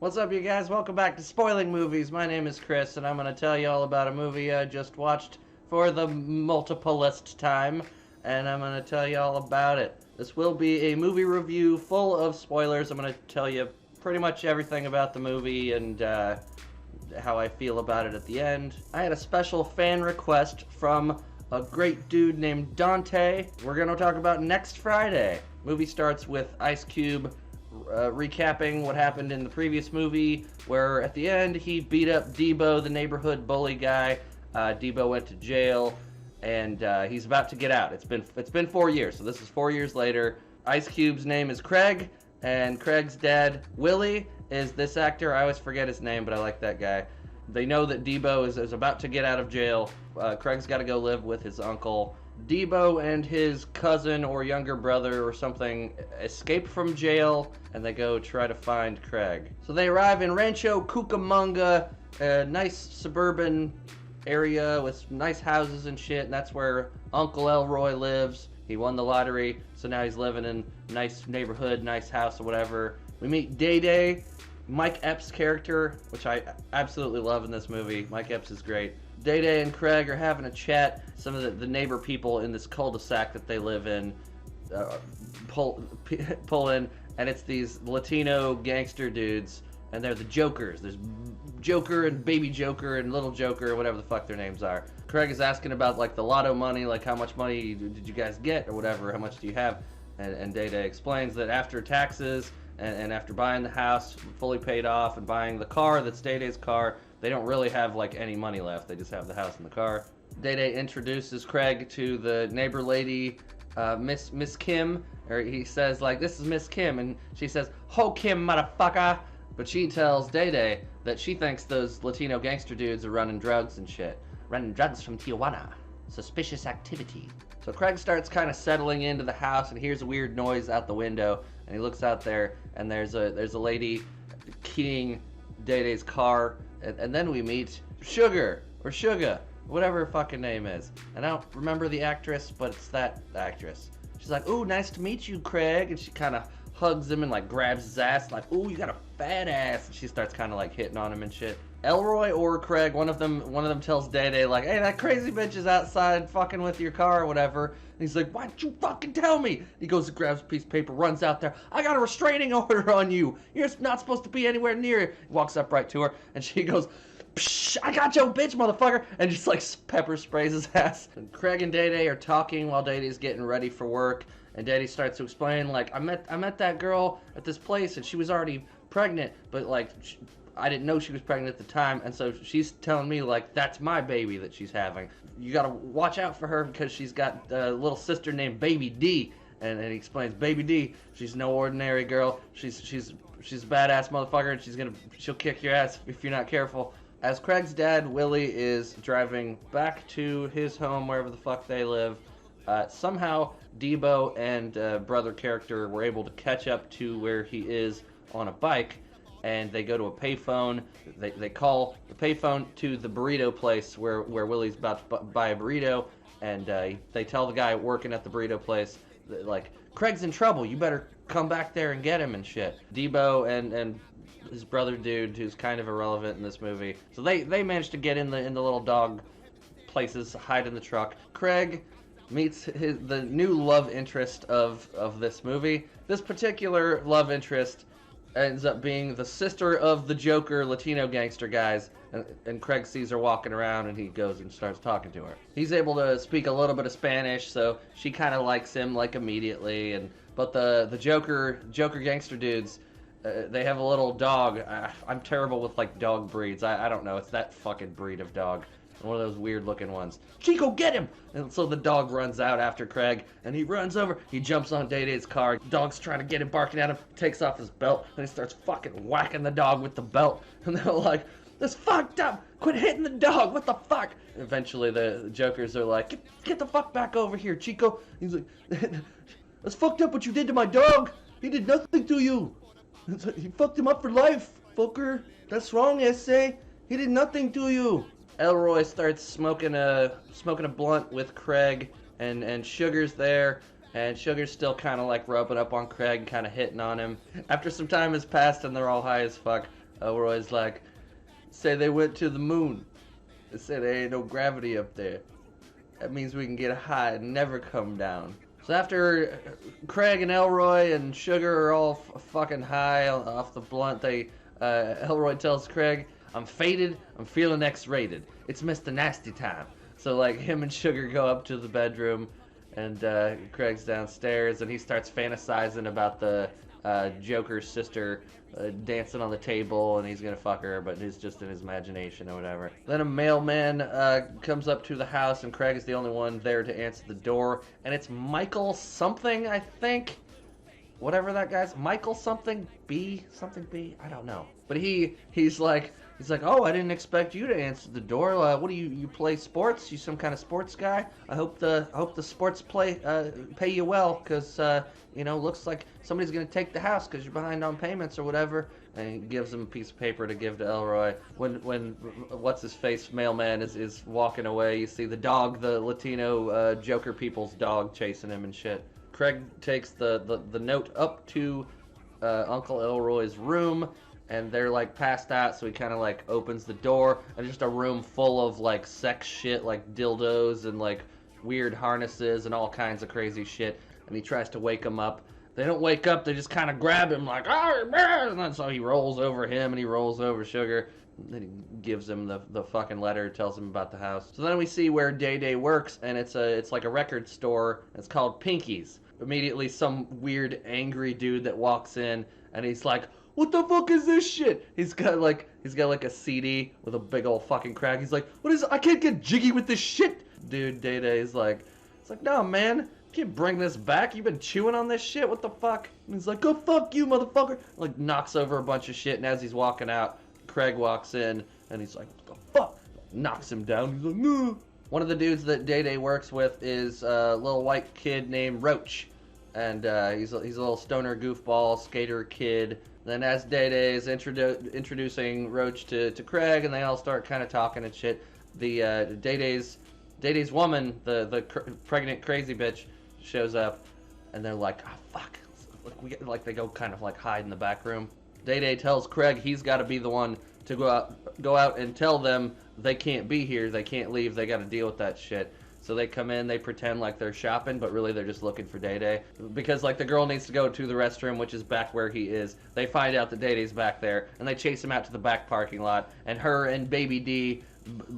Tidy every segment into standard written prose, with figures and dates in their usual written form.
What's up, you guys? Welcome back to Spoiling Movies. My name is Chris, and I'm going to tell you all about a movie I just watched for the multiplest time, and I'm going to tell you all about it. This will be a movie review full of spoilers. I'm going to tell you pretty much everything about the movie and how I feel about it at the end. I had a special fan request from a great dude named Dante. We're going to talk about Next Friday. Movie starts with Ice Cube recapping what happened in the previous movie, where at the end he beat up Debo, the neighborhood bully guy. Debo went to jail, and he's about to get out. It's been 4 years, so this is 4 years later. Ice Cube's name is Craig, and Craig's dad, Willie, is this actor. I always forget his name, but I like that guy. They know that Debo is about to get out of jail. Craig's got to go live with his uncle. Debo and his cousin or younger brother or something escape from jail, and they go try to find Craig. So they arrive in Rancho Cucamonga, a nice suburban area with nice houses and shit, and that's where Uncle Elroy lives. He won the lottery, so now he's living in a nice neighborhood, nice house or whatever. We meet Day Day, Mike Epps' character, which I absolutely love in this movie. Mike Epps is great. Day Day and Craig are having a chat. Some of the neighbor people in this cul-de-sac that they live in pull in, and it's these Latino gangster dudes, and they're the Jokers. There's Joker and Baby Joker and Little Joker, or whatever the fuck their names are. Craig is asking about like the lotto money, like how much money did you guys get or whatever, how much do you have? And Day Day explains that after taxes and after buying the house fully paid off and buying the car that's Day Day's car, they don't really have like any money left. They just have the house and the car. Day Day introduces Craig to the neighbor lady, Miss Kim, or he says like, "This is Miss Kim," and she says, "Ho Kim, motherfucker." But she tells Day Day that she thinks those Latino gangster dudes are running drugs and shit. Running drugs from Tijuana. Suspicious activity. So Craig starts kind of settling into the house and hears a weird noise out the window, and he looks out there and there's a lady keying Day Day's car, and then we meet Sugar, or Suga, whatever her fucking name is. And I don't remember the actress, but it's that actress. She's like, "Ooh, nice to meet you, Craig," and she kind of hugs him and like grabs his ass, like, "Ooh, you got a fat ass," and she starts kind of like hitting on him and shit. Elroy or Craig, one of them tells Day Day like, "Hey, that crazy bitch is outside fucking with your car or whatever." And he's like, "Why'd you fucking tell me?" He goes and grabs a piece of paper, runs out there. "I got a restraining order on you. You're not supposed to be anywhere near her." He walks up right to her, and she goes, "Psh, I got your bitch, motherfucker," and just like pepper sprays his ass. And Craig and Day Day are talking while Day Day's getting ready for work, and Day Day starts to explain like, I met that girl at this place, and she was already pregnant, but like I didn't know she was pregnant at the time, and so she's telling me like that's my baby that she's having. You gotta watch out for her because she's got a little sister named Baby D." And he explains, Baby D, she's no ordinary girl. She's a badass motherfucker, and she'll kick your ass if you're not careful. As Craig's dad, Willie, is driving back to his home, wherever the fuck they live, somehow Debo and brother character were able to catch up to where he is on a bike, and they go to a payphone. They call the payphone to the burrito place where Willie's about to buy a burrito, and they tell the guy working at the burrito place, like, "Craig's in trouble, you better come back there and get him and shit." Debo and his brother dude, who's kind of irrelevant in this movie, so they managed to get in the little dog places, hide in the truck. Craig meets the new love interest of this movie. This particular love interest ends up being the sister of the Joker Latino gangster guys, and Craig sees her walking around, and he goes and starts talking to her. He's able to speak a little bit of Spanish, so she kind of likes him like immediately. But the Joker gangster dudes, they have a little dog. I'm terrible with like dog breeds. I don't know. It's that fucking breed of dog. One of those weird looking ones. "Chico, get him!" And so the dog runs out after Craig, and he runs over. He jumps on Day Day's car. Dog's trying to get him, barking at him. Takes off his belt, and he starts fucking whacking the dog with the belt. And they're like, "This fucked up! Quit hitting the dog! What the fuck?" Eventually the Jokers are like, get the fuck back over here, Chico." He's like, "That's fucked up what you did to my dog. He did nothing to you. You fucked him up for life, fucker. That's wrong, S.A. He did nothing to you." Elroy starts smoking a blunt with Craig, and Sugar's there, and Sugar's still kind of like rubbing up on Craig, kind of hitting on him. After some time has passed and they're all high as fuck, Elroy's like, say they went to the moon. They said there ain't no gravity up there. That means we can get high and never come down. So after Craig and Elroy and Sugar are all fucking high off the blunt, Elroy tells Craig, I'm faded, I'm feeling X-rated. It's Mr. Nasty time. So like him and Sugar go up to the bedroom, and Craig's downstairs, and he starts fantasizing about the Joker's sister dancing on the table, and he's gonna fuck her, but it's just in his imagination or whatever. Then a mailman comes up to the house, and Craig is the only one there to answer the door, and it's Michael something, I think. Whatever that guy's, Michael something B, I don't know. But he's like, oh, I didn't expect you to answer the door. What do you play sports? You some kind of sports guy? I hope the sports pay you well, cause looks like somebody's gonna take the house because you're behind on payments or whatever. And he gives him a piece of paper to give to Elroy. When what's his face mailman is walking away, you see the dog, the Latino Joker people's dog chasing him and shit. Craig takes the note up to Uncle Elroy's room, and they're like passed out, so he kind of like opens the door, and just a room full of like sex shit, like dildos and like weird harnesses and all kinds of crazy shit, and he tries to wake them up. They don't wake up, they just kind of grab him like, oh, man! And then so he rolls over him, and he rolls over Sugar. Then he gives him the fucking letter, tells him about the house. So then we see where Day Day works, and it's like a record store. It's called Pinky's. Immediately some weird angry dude that walks in, and he's like, what the fuck is this shit? He's got like a CD with a big old fucking crack. He's like, what is it? I can't get jiggy with this shit. Dude, Day Day's like, it's like, no man, you can't bring this back. You've been chewing on this shit. What the fuck? And he's like, go fuck you, motherfucker. Like knocks over a bunch of shit, and as he's walking out, Craig walks in, and he's like, what the fuck? Knocks him down. He's like, no. One of the dudes that Day Day works with is a little white kid named Roach. And he's a little stoner goofball skater kid. Then as Day Day is introducing Roach to Craig, and they all start kind of talking and shit, the Day Day's woman, the pregnant crazy bitch, shows up, and they're like, oh fuck, they go kind of like hide in the back room. Day Day tells Craig he's got to be the one to go out and tell them they can't be here, they can't leave, they got to deal with that shit. So they come in, they pretend like they're shopping, but really they're just looking for Day Day. Because like the girl needs to go to the restroom, which is back where he is. They find out that Day Day's back there, and they chase him out to the back parking lot. And her and Baby D,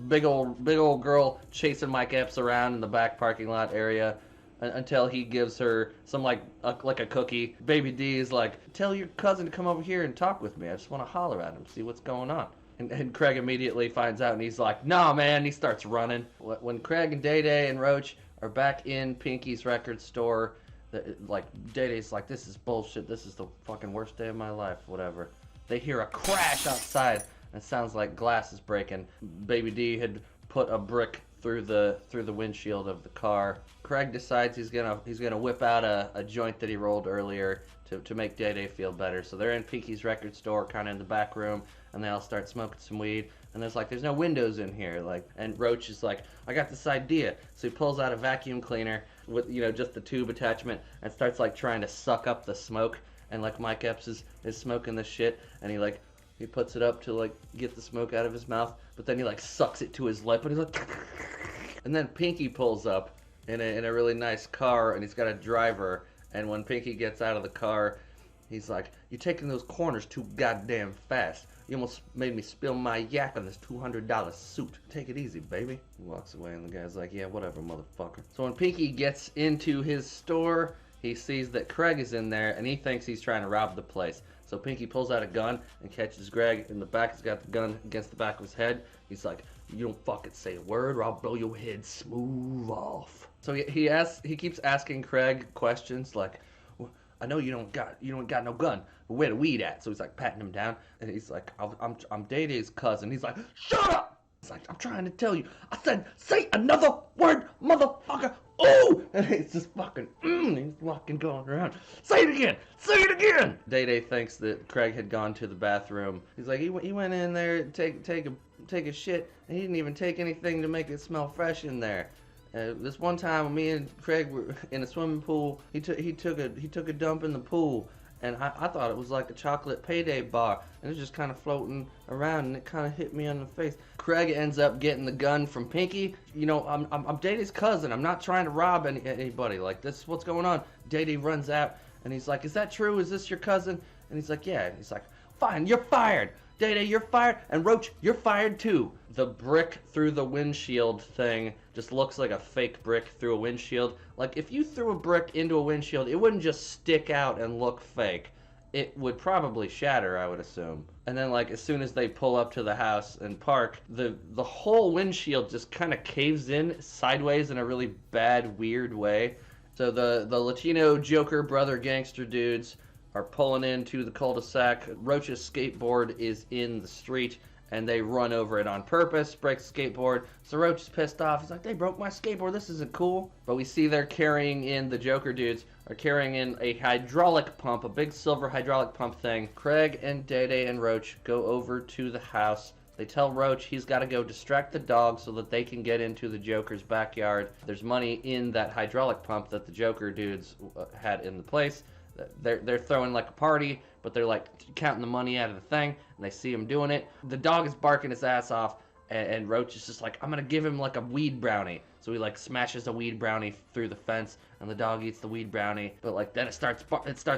big old girl, chasing Mike Epps around in the back parking lot area until he gives her some like a cookie. Baby D is like, tell your cousin to come over here and talk with me. I just want to holler at him, see what's going on. And Craig immediately finds out, and he's like, nah, man, and he starts running. When Craig and Day Day and Roach are back in Pinky's record store, like, Day Day's like, this is bullshit, this is the fucking worst day of my life, whatever. They hear a crash outside, and it sounds like glass is breaking. Baby D had put a brick through the windshield of the car. Craig decides he's gonna whip out a joint that he rolled earlier to make Day Day feel better. So they're in Pinky's record store, kind of in the back room, and they all start smoking some weed. And there's no windows in here, and Roach is like, I got this idea. So he pulls out a vacuum cleaner with just the tube attachment and starts like trying to suck up the smoke. And like Mike Epps is smoking this shit, and he puts it up to like get the smoke out of his mouth, but then he like sucks it to his lip, and he's like, and then Pinky pulls up in a really nice car, and he's got a driver. And when Pinky gets out of the car, he's like, you're taking those corners too goddamn fast. You almost made me spill my yak on this $200 suit. Take it easy, baby. He walks away, and the guy's like, yeah, whatever, motherfucker. So when Pinky gets into his store, he sees that Craig is in there, and he thinks he's trying to rob the place. So Pinky pulls out a gun and catches Greg in the back. He's got the gun against the back of his head. He's like, you don't fucking say a word, or I'll blow your head smooth off. So he keeps asking Craig questions like, well, I know you don't got no gun, but where the weed at? So he's like patting him down, and he's like, I'm Day Day's cousin. He's like, shut up! He's like, I'm trying to tell you. I said, say another word, motherfucker. Ooh! And he's just fucking, he's fucking going around. Say it again! Say it again! Day Day thinks that Craig had gone to the bathroom. He's like, he went in there to take a shit, and he didn't even take anything to make it smell fresh in there. This one time, me and Craig were in a swimming pool. He took a dump in the pool, and I thought it was like a chocolate payday bar, and it was just kind of floating around, and it kind of hit me on the face. Craig ends up getting the gun from Pinky. You know, I'm Day-Day's cousin. I'm not trying to rob anybody. Like, this is what's going on. Day-Day runs out, and he's like, is that true? Is this your cousin? And he's like, yeah. And he's like, fine, you're fired. Day-Day, you're fired, and Roach, you're fired too. The brick through the windshield thing just looks like a fake brick through a windshield. Like, if you threw a brick into a windshield, it wouldn't just stick out and look fake. It would probably shatter, I would assume. And then, like, as soon as they pull up to the house and park, the whole windshield just kind of caves in sideways in a really bad, weird way. So the Latino Joker brother gangster dudes are pulling into the cul-de-sac. Roach's skateboard is in the street, and they run over it on purpose, breaks the skateboard. So Roach is pissed off. He's like, they broke my skateboard. This isn't cool. But we see they're carrying in, the Joker dudes are carrying in a hydraulic pump, a big silver hydraulic pump thing. Craig and Day-Day and Roach go over to the house. They tell Roach he's got to go distract the dog so that they can get into the Joker's backyard. There's money in that hydraulic pump that the Joker dudes had in the place. They're throwing like a party, but they're like counting the money out of the thing, and they see him doing it. The dog is barking his ass off, and Roach is just like, I'm gonna give him like a weed brownie. So he like smashes a weed brownie through the fence, and the dog eats the weed brownie. But like then it starts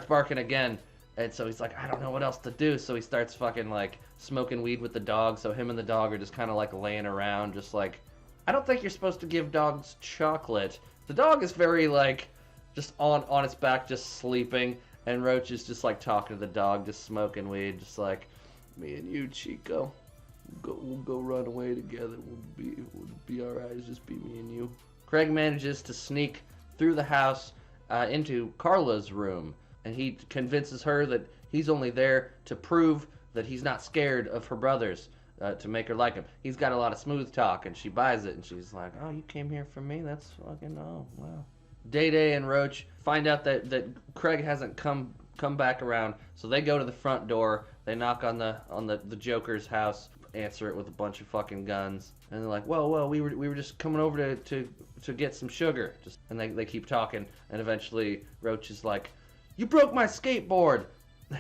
barking again, and so he's like, I don't know what else to do. So he starts fucking like smoking weed with the dog. So him and the dog are just kind of like laying around, just like, I don't think you're supposed to give dogs chocolate. The dog is very like, just on its back, just sleeping, and Roach is just like talking to the dog, just smoking weed, just like, me and you, Chico, we'll go run away together. We'll be all right. It's just be me and you. Craig manages to sneak through the house into Carla's room, and he convinces her that he's only there to prove that he's not scared of her brothers, to make her like him. He's got a lot of smooth talk, and she buys it, and she's like, oh, you came here for me? That's fucking, oh, wow. Day-Day and Roach find out that Craig hasn't come back around, so they go to the front door. They knock on the Joker's house, answer it with a bunch of fucking guns, and they're like, whoa, we were just coming over to get some sugar. And they keep talking, and eventually Roach is like, you broke my skateboard,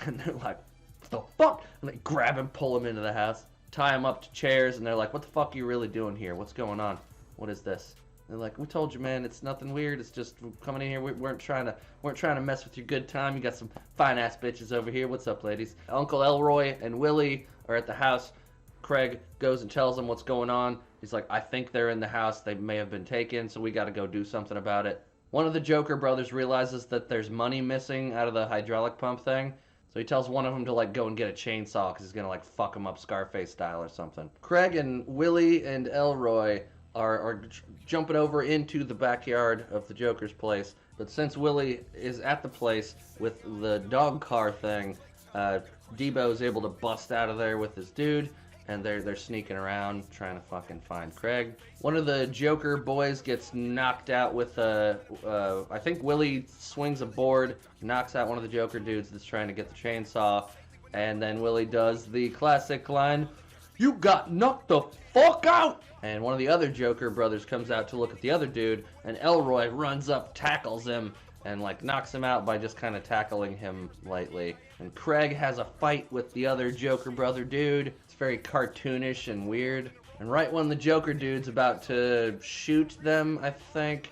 and they're like, what the fuck? And they grab him, pull him into the house, tie him up to chairs, and they're like, what the fuck are you really doing here? What's going on? What is this? They're like, we told you, man, it's nothing weird. It's just coming in here. We weren't trying to mess with your good time. You got some fine ass bitches over here. What's up, ladies? Uncle Elroy and Willie are at the house. Craig goes and tells them what's going on. He's like, I think they're in the house. They may have been taken, so we got to go do something about it. One of the Joker brothers realizes that there's money missing out of the hydraulic pump thing. So he tells one of them to like go and get a chainsaw because he's gonna like fuck him up Scarface style or something. Craig and Willie and Elroy are jumping over into the backyard of the Joker's place. But since Willie is at the place with the dog car thing, Debo is able to bust out of there with his dude, and they're sneaking around trying to fucking find Craig. One of the Joker boys gets knocked out with I think Willie swings a board, knocks out one of the Joker dudes that's trying to get the chainsaw, and then Willie does the classic line, you got knocked the fuck out! And one of the other Joker brothers comes out to look at the other dude, and Elroy runs up, tackles him, and like knocks him out by just kind of tackling him lightly. And Craig has a fight with the other Joker brother dude. It's very cartoonish and weird. And right when the Joker dude's about to shoot them, I think,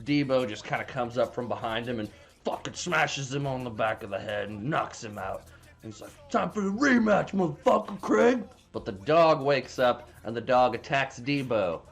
Debo just kind of comes up from behind him and fucking smashes him on the back of the head and knocks him out. And he's like, time for the rematch, motherfucker, Craig! But the dog wakes up, and the dog attacks Debo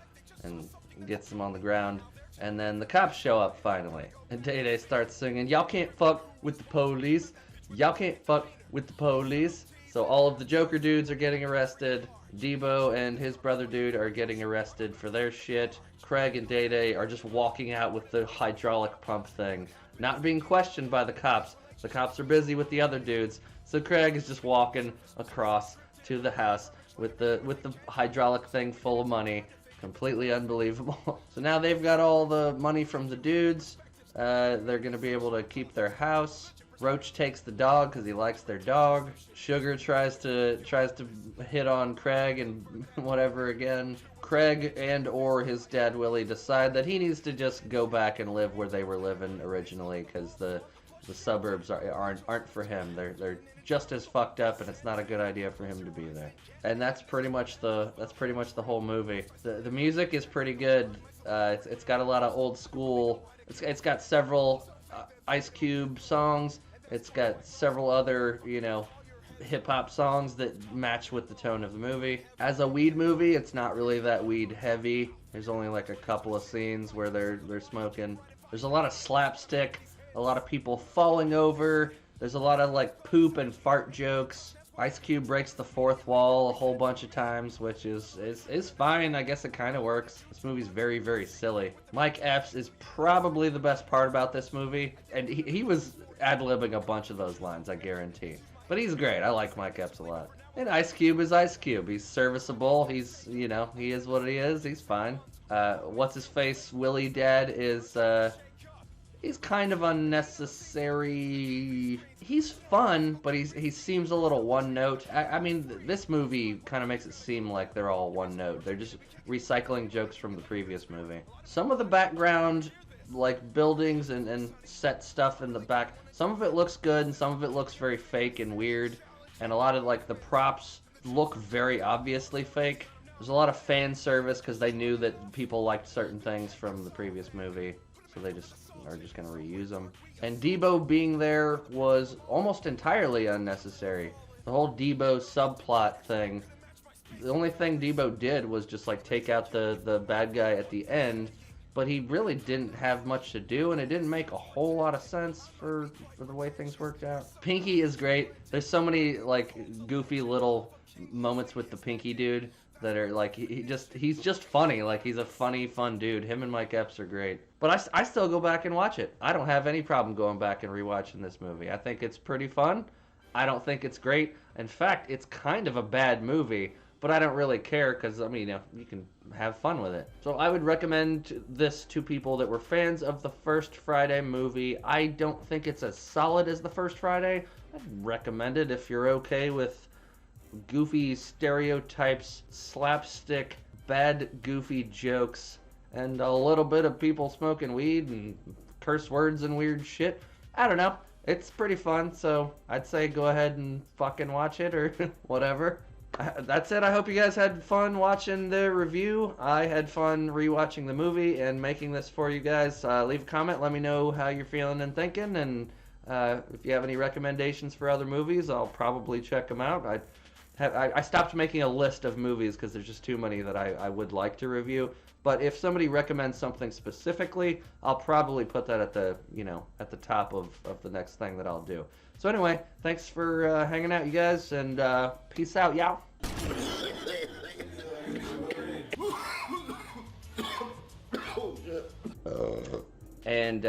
and gets him on the ground. And then the cops show up finally. And Day-Day starts singing, y'all can't fuck with the police. Y'all can't fuck with the police. So all of the Joker dudes are getting arrested. Debo and his brother dude are getting arrested for their shit. Craig and Day-Day are just walking out with the hydraulic pump thing, not being questioned by the cops. The cops are busy with the other dudes. So Craig is just walking across to the house with the hydraulic thing full of money. Completely unbelievable. So now they've got all the money from the dudes. They're gonna be able to keep their house. Roach takes the dog because he likes their dog. Sugar tries to hit on Craig and whatever again. Craig and or his dad Willie decide that he needs to just go back and live where they were living originally because the the suburbs aren't for him. They're just as fucked up, and it's not a good idea for him to be there. And that's pretty much the whole movie. The music is pretty good. It's got a lot of old school. It's got several Ice Cube songs. It's got several other, you know, hip-hop songs that match with the tone of the movie. As a weed movie, it's not really that weed heavy. There's only like a couple of scenes where they're smoking. There's a lot of slapstick, a lot of people falling over. There's a lot of like poop and fart jokes. Ice Cube breaks the fourth wall a whole bunch of times, which is fine. I guess it kind of works. This movie's very, very silly. Mike Epps is probably the best part about this movie, and he was ad-libbing a bunch of those lines, I guarantee. But he's great. I like Mike Epps a lot. And Ice Cube is Ice Cube. He's serviceable. He's, you know, he is what he is. He's fine. What's his face? Willie Dad is, he's kind of unnecessary. He's fun, but he seems a little one note. I mean, this movie kind of makes it seem like they're all one note. They're just recycling jokes from the previous movie. Some of the background, like buildings and set stuff in the back, some of it looks good and some of it looks very fake and weird. And a lot of like the props look very obviously fake. There's a lot of fan service because they knew that people liked certain things from the previous movie, so they are just gonna reuse them. And Debo being there was almost entirely unnecessary. The whole Debo subplot thing, the only thing Debo did was just like take out the bad guy at the end, but he really didn't have much to do, and it didn't make a whole lot of sense for the way things worked out. Pinky is great. There's so many like goofy little moments with the Pinky dude that are like, he's just funny. Like, he's a funny, fun dude. Him and Mike Epps are great. But I still go back and watch it. I don't have any problem going back and rewatching this movie. I think it's pretty fun. I don't think it's great. In fact, it's kind of a bad movie, but I don't really care because, I mean, you can have fun with it. So I would recommend this to people that were fans of the first Friday movie. I don't think it's as solid as the first Friday. I'd recommend it if you're okay with goofy stereotypes, slapstick, bad goofy jokes, and a little bit of people smoking weed and curse words and weird shit. I don't know. It's pretty fun, so I'd say go ahead and fucking watch it or whatever. That's it. I hope you guys had fun watching the review. I had fun rewatching the movie and making this for you guys. Leave a comment. Let me know how you're feeling and thinking. And if you have any recommendations for other movies, I'll probably check them out. I stopped making a list of movies because there's just too many that I would like to review. But if somebody recommends something specifically, I'll probably put that at the top of the next thing that I'll do. So anyway, thanks for hanging out, you guys, and peace out, y'all. And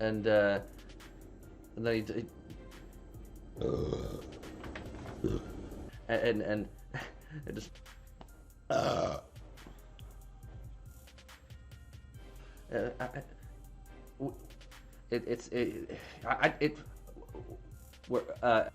and then he and it just we're